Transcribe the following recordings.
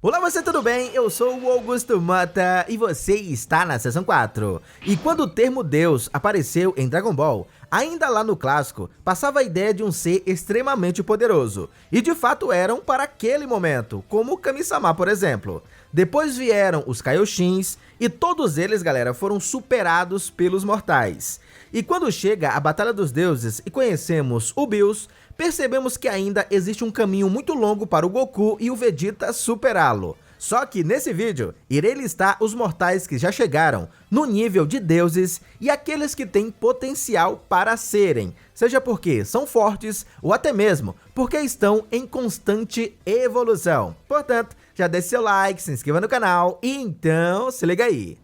Olá você, tudo bem? Eu sou o Augusto Mota e você está na Season 4. E quando o termo Deus apareceu em Dragon Ball, ainda lá no clássico, passava a ideia de um ser extremamente poderoso. E de fato eram para aquele momento, como o Kami-sama, por exemplo. Depois vieram os Kaioshins e todos eles, galera, foram superados pelos mortais. E quando chega a Batalha dos Deuses e conhecemos o Bills, percebemos que ainda existe um caminho muito longo para o Goku e o Vegeta superá-lo. Só que nesse vídeo, irei listar os mortais que já chegaram no nível de deuses e aqueles que têm potencial para serem, seja porque são fortes ou até mesmo porque estão em constante evolução. Portanto, já deixe seu like, se inscreva no canal e então se liga aí.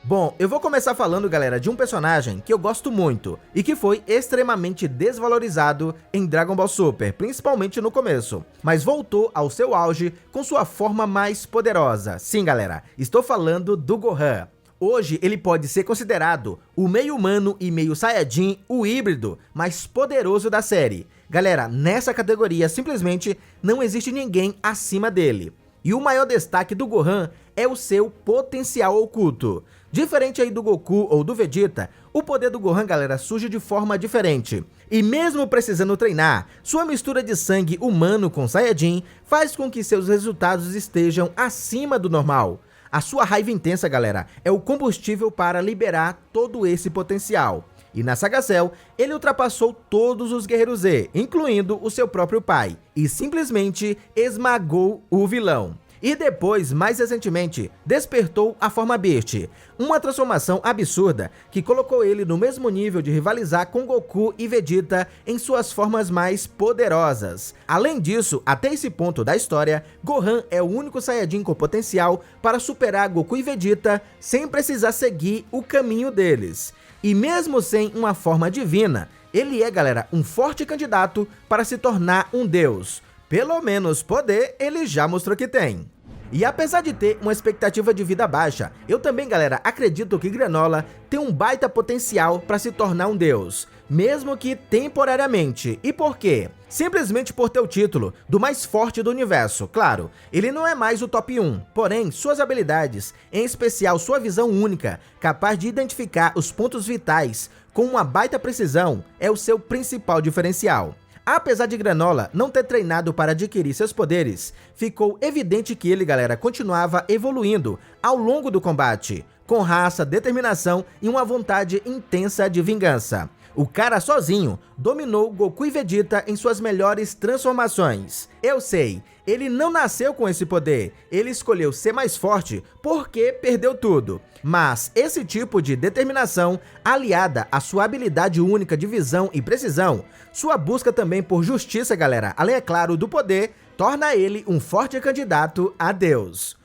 Bom, eu vou começar falando, galera, de um personagem que eu gosto muito e que foi extremamente desvalorizado em Dragon Ball Super, principalmente no começo, mas voltou ao seu auge com sua forma mais poderosa. Sim, galera, estou falando do Gohan. Hoje ele pode ser considerado o meio humano e meio Saiyajin, o híbrido mais poderoso da série. Galera, nessa categoria simplesmente não existe ninguém acima dele. E o maior destaque do Gohan é o seu potencial oculto. Diferente aí do Goku ou do Vegeta, o poder do Gohan, galera, surge de forma diferente. E mesmo precisando treinar, sua mistura de sangue humano com Saiyajin faz com que seus resultados estejam acima do normal. A sua raiva intensa, galera, é o combustível para liberar todo esse potencial. E na Saga Cell, ele ultrapassou todos os Guerreiros Z, incluindo o seu próprio pai, e simplesmente esmagou o vilão. E depois, mais recentemente, despertou a forma Beast, uma transformação absurda que colocou ele no mesmo nível de rivalizar com Goku e Vegeta em suas formas mais poderosas. Além disso, até esse ponto da história, Gohan é o único Saiyajin com potencial para superar Goku e Vegeta sem precisar seguir o caminho deles. E mesmo sem uma forma divina, ele é, galera, um forte candidato para se tornar um deus. Pelo menos poder ele já mostrou que tem. E apesar de ter uma expectativa de vida baixa, eu também, galera, acredito que Granola tem um baita potencial para se tornar um deus, mesmo que temporariamente. E por quê? Simplesmente por ter o título do mais forte do universo. Claro, ele não é mais o top 1, porém suas habilidades, em especial sua visão única, capaz de identificar os pontos vitais com uma baita precisão, é o seu principal diferencial. Apesar de Granola não ter treinado para adquirir seus poderes, ficou evidente que ele, galera, continuava evoluindo ao longo do combate, com raça, determinação e uma vontade intensa de vingança. O cara sozinho dominou Goku e Vegeta em suas melhores transformações. Eu sei, ele não nasceu com esse poder, ele escolheu ser mais forte porque perdeu tudo. Mas esse tipo de determinação, aliada à sua habilidade única de visão e precisão, sua busca também por justiça, galera, além, é claro, do poder, torna ele um forte candidato a Deus.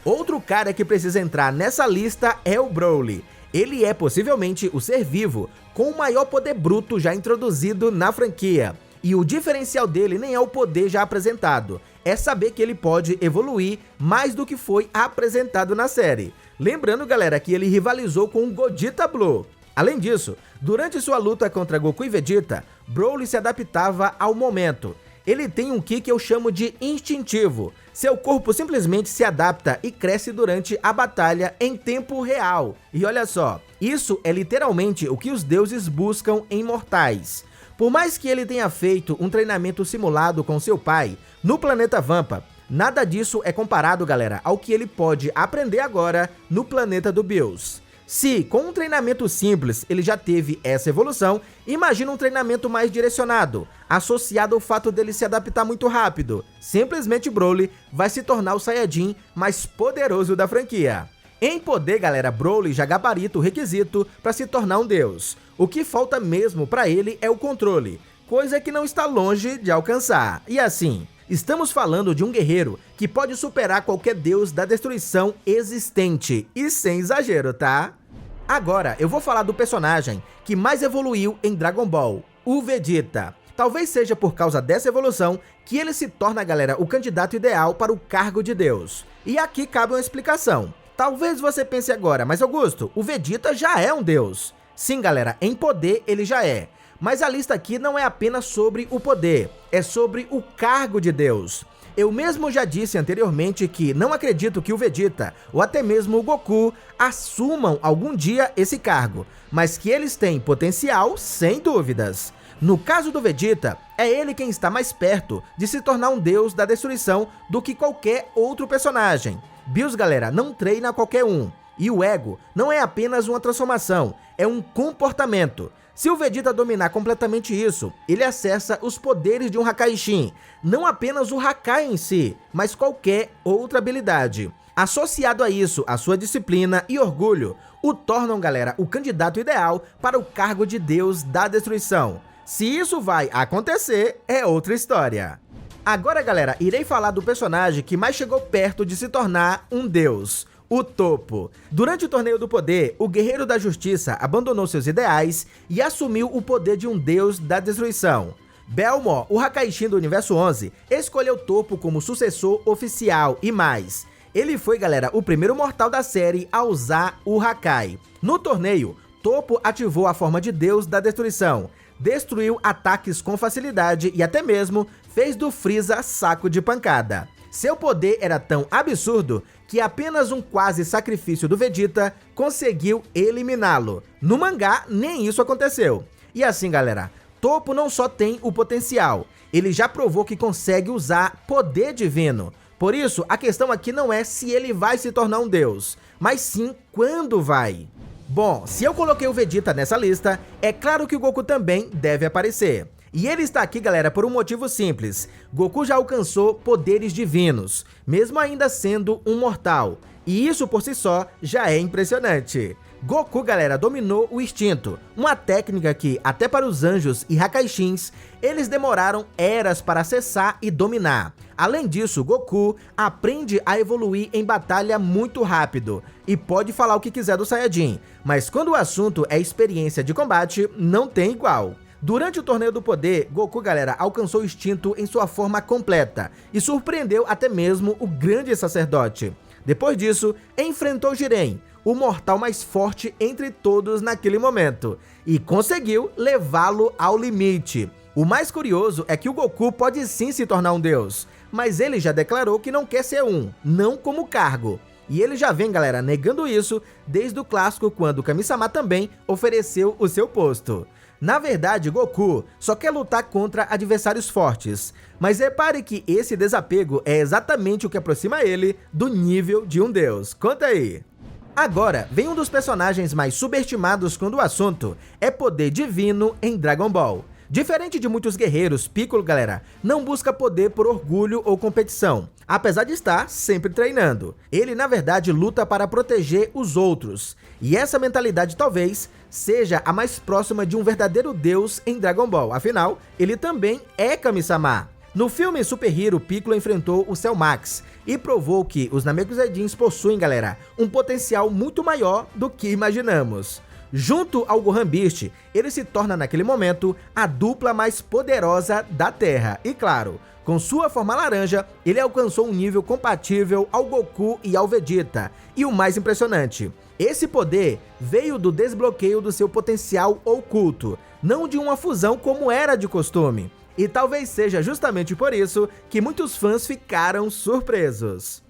Outro cara que precisa entrar nessa lista é o Broly. Ele é possivelmente o ser vivo com o maior poder bruto já introduzido na franquia. E o diferencial dele nem é o poder já apresentado, é saber que ele pode evoluir mais do que foi apresentado na série. Lembrando, galera, que ele rivalizou com o Gogeta Blue. Além disso, durante sua luta contra Goku e Vegeta, Broly se adaptava ao momento. Ele tem um ki que eu chamo de instintivo. Seu corpo simplesmente se adapta e cresce durante a batalha em tempo real. E olha só, isso é literalmente o que os deuses buscam em mortais. Por mais que ele tenha feito um treinamento simulado com seu pai no planeta Vampa, nada disso é comparado, galera, ao que ele pode aprender agora no planeta do Bills. Se com um treinamento simples ele já teve essa evolução, imagina um treinamento mais direcionado, associado ao fato dele se adaptar muito rápido. Simplesmente Broly vai se tornar o Saiyajin mais poderoso da franquia. Em poder, galera, Broly já gabarita o requisito para se tornar um deus. O que falta mesmo para ele é o controle, coisa que não está longe de alcançar. E assim, estamos falando de um guerreiro que pode superar qualquer deus da destruição existente, e sem exagero, tá? Agora eu vou falar do personagem que mais evoluiu em Dragon Ball, o Vegeta. Talvez seja por causa dessa evolução que ele se torna, galera, o candidato ideal para o cargo de Deus. E aqui cabe uma explicação. Talvez você pense agora, mas Augusto, o Vegeta já é um deus. Sim, galera, em poder ele já é. Mas a lista aqui não é apenas sobre o poder, é sobre o cargo de Deus. Eu mesmo já disse anteriormente que não acredito que o Vegeta, ou até mesmo o Goku, assumam algum dia esse cargo, mas que eles têm potencial sem dúvidas. No caso do Vegeta, é ele quem está mais perto de se tornar um deus da destruição do que qualquer outro personagem. Bills, galera, não treina qualquer um. E o ego não é apenas uma transformação, é um comportamento. Se o Vegeta dominar completamente isso, ele acessa os poderes de um Hakaishin, não apenas o Hakai em si, mas qualquer outra habilidade. Associado a isso, a sua disciplina e orgulho, o tornam, galera, o candidato ideal para o cargo de Deus da Destruição. Se isso vai acontecer, é outra história. Agora, galera, irei falar do personagem que mais chegou perto de se tornar um deus, o Toppo. Durante o Torneio do Poder, o Guerreiro da Justiça abandonou seus ideais e assumiu o poder de um deus da destruição. Belmore, o Hakaishin do Universo 11, escolheu Toppo como sucessor oficial e mais. Ele foi, galera, o primeiro mortal da série a usar o Hakai. No torneio, Toppo ativou a forma de Deus da Destruição, destruiu ataques com facilidade e até mesmo fez do Freeza saco de pancada. Seu poder era tão absurdo que apenas um quase sacrifício do Vegeta conseguiu eliminá-lo. No mangá, nem isso aconteceu. E assim, galera, Toppo não só tem o potencial, ele já provou que consegue usar poder divino. Por isso, a questão aqui não é se ele vai se tornar um deus, mas sim quando vai. Bom, se eu coloquei o Vegeta nessa lista, é claro que o Goku também deve aparecer. E ele está aqui, galera, por um motivo simples. Goku já alcançou poderes divinos, mesmo ainda sendo um mortal. E isso por si só já é impressionante. Goku, galera, dominou o instinto, uma técnica que, até para os anjos e Hakaishins, eles demoraram eras para acessar e dominar. Além disso, Goku aprende a evoluir em batalha muito rápido e pode falar o que quiser do Saiyajin, mas quando o assunto é experiência de combate, não tem igual. Durante o Torneio do Poder, Goku, galera, alcançou o instinto em sua forma completa e surpreendeu até mesmo o grande sacerdote. Depois disso, enfrentou Jiren, o mortal mais forte entre todos naquele momento, e conseguiu levá-lo ao limite. O mais curioso é que o Goku pode sim se tornar um deus, mas ele já declarou que não quer ser um, não como cargo. E ele já vem, galera, negando isso desde o clássico, quando Kami-sama também ofereceu o seu posto. Na verdade, Goku só quer lutar contra adversários fortes, mas repare que esse desapego é exatamente o que aproxima ele do nível de um deus. Conta aí! Agora, vem um dos personagens mais subestimados quando o assunto é poder divino em Dragon Ball. Diferente de muitos guerreiros, Piccolo, galera, não busca poder por orgulho ou competição, apesar de estar sempre treinando. Ele, na verdade, luta para proteger os outros, e essa mentalidade talvez seja a mais próxima de um verdadeiro deus em Dragon Ball, afinal, ele também é Kami-sama. No filme Super Hero, Piccolo enfrentou o Cell Max e provou que os Namekuseidins possuem, galera, um potencial muito maior do que imaginamos. Junto ao Gohan Beast, ele se torna naquele momento a dupla mais poderosa da Terra. E claro, com sua forma laranja, ele alcançou um nível compatível ao Goku e ao Vegeta. E o mais impressionante, esse poder veio do desbloqueio do seu potencial oculto, não de uma fusão como era de costume. E talvez seja justamente por isso que muitos fãs ficaram surpresos.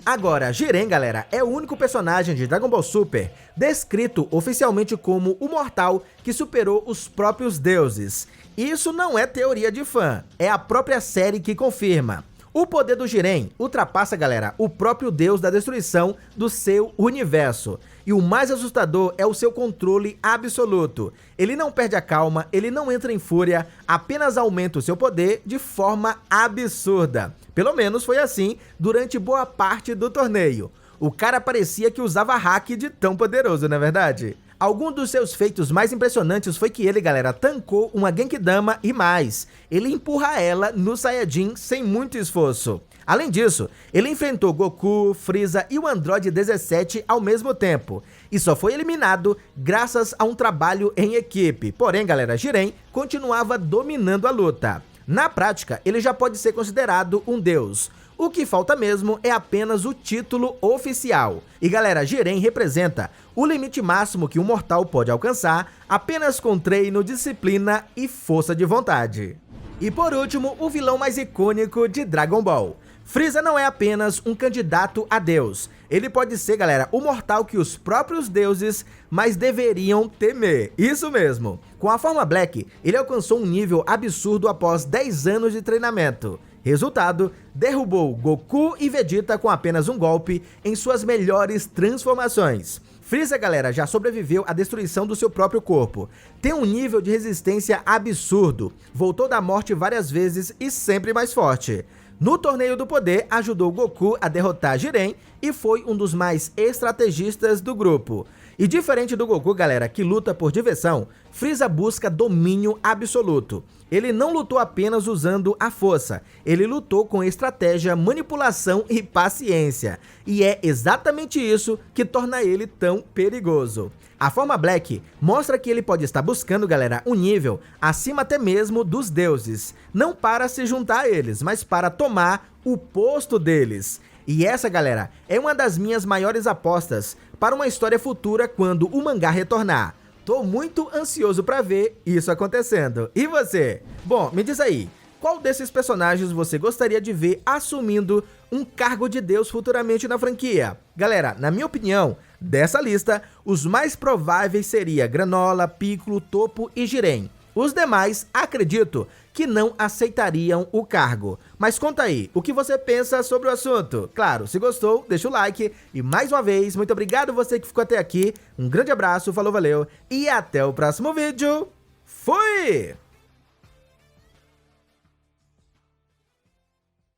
Agora, Jiren, galera, é o único personagem de Dragon Ball Super descrito oficialmente como o mortal que superou os próprios deuses. Isso não é teoria de fã, é a própria série que confirma. O poder do Jiren ultrapassa, galera, o próprio deus da destruição do seu universo. E o mais assustador é o seu controle absoluto. Ele não perde a calma, ele não entra em fúria, apenas aumenta o seu poder de forma absurda. Pelo menos foi assim durante boa parte do torneio. O cara parecia que usava hack de tão poderoso, não é verdade? Algum dos seus feitos mais impressionantes foi que ele, galera, tancou uma Genkidama e mais. Ele empurra ela no Saiyajin sem muito esforço. Além disso, ele enfrentou Goku, Freeza e o Android 17 ao mesmo tempo. E só foi eliminado graças a um trabalho em equipe. Porém, galera, Jiren continuava dominando a luta. Na prática, ele já pode ser considerado um deus. O que falta mesmo é apenas o título oficial. E galera, Jiren representa o limite máximo que um mortal pode alcançar apenas com treino, disciplina e força de vontade. E por último, o vilão mais icônico de Dragon Ball. Frieza não é apenas um candidato a Deus. Ele pode ser, galera, o mortal que os próprios deuses mais deveriam temer. Isso mesmo. Com a forma Black, ele alcançou um nível absurdo após 10 anos de treinamento. Resultado, derrubou Goku e Vegeta com apenas um golpe em suas melhores transformações. Frieza, galera, já sobreviveu à destruição do seu próprio corpo. Tem um nível de resistência absurdo. Voltou da morte várias vezes e sempre mais forte. No Torneio do Poder, ajudou Goku a derrotar Jiren e foi um dos mais estrategistas do grupo. E diferente do Goku, galera, que luta por diversão, Frieza busca domínio absoluto. Ele não lutou apenas usando a força, ele lutou com estratégia, manipulação e paciência. E é exatamente isso que torna ele tão perigoso. A forma Black mostra que ele pode estar buscando, galera, um nível acima até mesmo dos deuses. Não para se juntar a eles, mas para tomar o posto deles. E essa, galera, é uma das minhas maiores apostas para uma história futura quando o mangá retornar. Tô muito ansioso para ver isso acontecendo. E você? Bom, me diz aí, qual desses personagens você gostaria de ver assumindo um cargo de Deus futuramente na franquia? Galera, na minha opinião, dessa lista, os mais prováveis seria Granola, Piccolo, Toppo e Jiren. Os demais, acredito que não aceitariam o cargo. Mas conta aí, o que você pensa sobre o assunto? Claro, se gostou, deixa o like. E mais uma vez, muito obrigado você que ficou até aqui. Um grande abraço, falou, valeu e até o próximo vídeo. Fui!